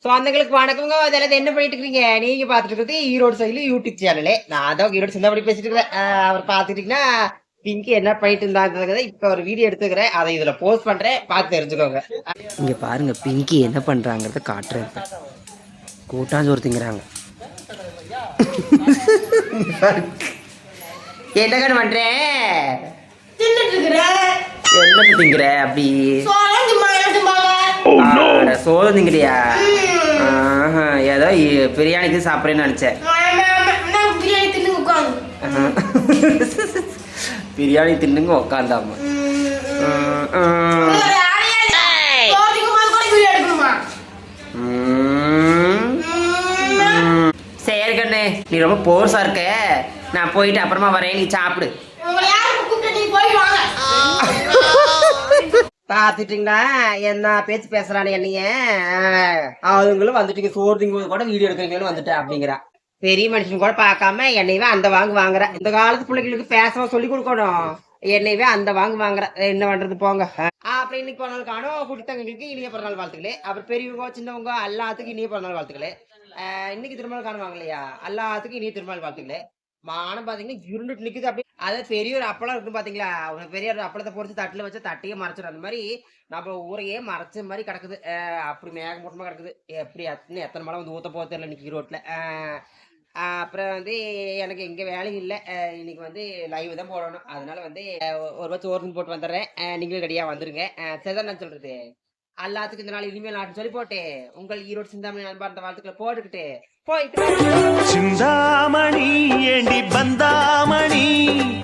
சொந்தங்களுக்கு வணக்கங்க. அதெல்லாம் என்ன பண்ணிட்டு இருக்கீங்க? நீங்க பாத்துட்டு இருக்கிறது ஈரோடு சைடுல யூடியூப் சேனலு. நான் தான் ஈரோடு சின்னபடி பேசிட்டு இருக்கிறேன். அவர் பாத்துட்டீங்கன்னா பிங்கி என்ன பண்ணிட்டு இருந்தாங்கிறத இப்ப ஒரு வீடியோ எடுத்துக்கிறேன். அதை இதுல போஸ்ட் பண்றேன். பார்த்து தெரிஞ்சுக்கோங்க. இங்க பாருங்க பிங்கி என்ன பண்றாங்கிறத காட்டுறேன். கூட்டாஞ்சோறு திங்கிறாங்க. என்ன கண்ணு பண்றேன்? என்ன திங்கிற அப்படி? சோறு திங்கிறியா? ஏதோ பிரியாணிக்கு சாப்பிட்றேன்னு நினைச்சேன். பிரியாணி தின்னுங்க உக்காந்தாமா. சரி கண்ணு, நீ ரொம்ப போர்ஸா இருக்க. நான் போயிட்டு அப்புறமா வரேன், நீ சாப்பிடு. பாத்துட்டீங்களா என்ன பேச்சு பேசுறானு என்னைய? அவங்களும் வந்துட்டீங்க சோறு திங்கும்போது கூட வீடியோ எடுக்கிறீங்கன்னு வந்துட்டேன் அப்படிங்கிறா. பெரிய மனுஷன் கூட பார்க்காம என்னையவே அந்த வாங்குற. இந்த காலத்து பிள்ளைங்களுக்கு பேச சொல்லி கொடுக்கணும். என்னையவே அந்த வாங்குற. என்ன பண்றது போங்க. அப்புறம் இன்னைக்கு பிறநாள் காணும் குடித்தவங்களுக்கு இனிய பிறநாள் வாழ்த்துக்களே. அப்புறம் பெரியவங்க சின்னவங்க எல்லாத்துக்கும் இனிய பிறநாள் வாழ்த்துக்களே. இன்னைக்கு திருமணம் காணுவாங்க இல்லையா, எல்லாத்துக்கும் இனிய திருமணம் வாழ்த்துக்களே. மானம் பாத்தீங்கன்னா இருண்டுட்டு நிக்குது. அப்படி அதாவது பெரிய ஒரு அப்பளம் இருக்கு பாத்தீங்களா, பெரிய ஒரு அப்பளத்தை பொறிச்சு தட்டுல வச்சு தட்டையே மறைச்சிடும். அந்த மாதிரி நம்ம ஊரையே மறைச்ச மாதிரி கிடக்குது. அப்படி மேகமூட்டமா கிடக்குது. எப்படி எத்தனை மழை வந்து ஊத்த போக தெரியல இன்னைக்கு ரோட்ல. அப்புறம் வந்து எனக்கு எங்க வேலையும் இல்லை. இன்னைக்கு வந்து லைவ் தான் போடணும். அதனால வந்து ஒரு பத்து ஓர்ந்து போட்டு வந்துடுறேன். நீங்களும் ரெடியா வந்துருங்க. சரிதான் நான் சொல்றது. எல்லாத்துக்கும் இந்த நாள் இனிமேல் நாட்டு சொல்லி போட்டு உங்கள் ஈரோடு சிந்தாமணி நண்பர் வாழ்த்துக்களை போட்டுக்கிட்டு போயிட்டு சிந்தாமணி ஏண்டி பந்தாமணி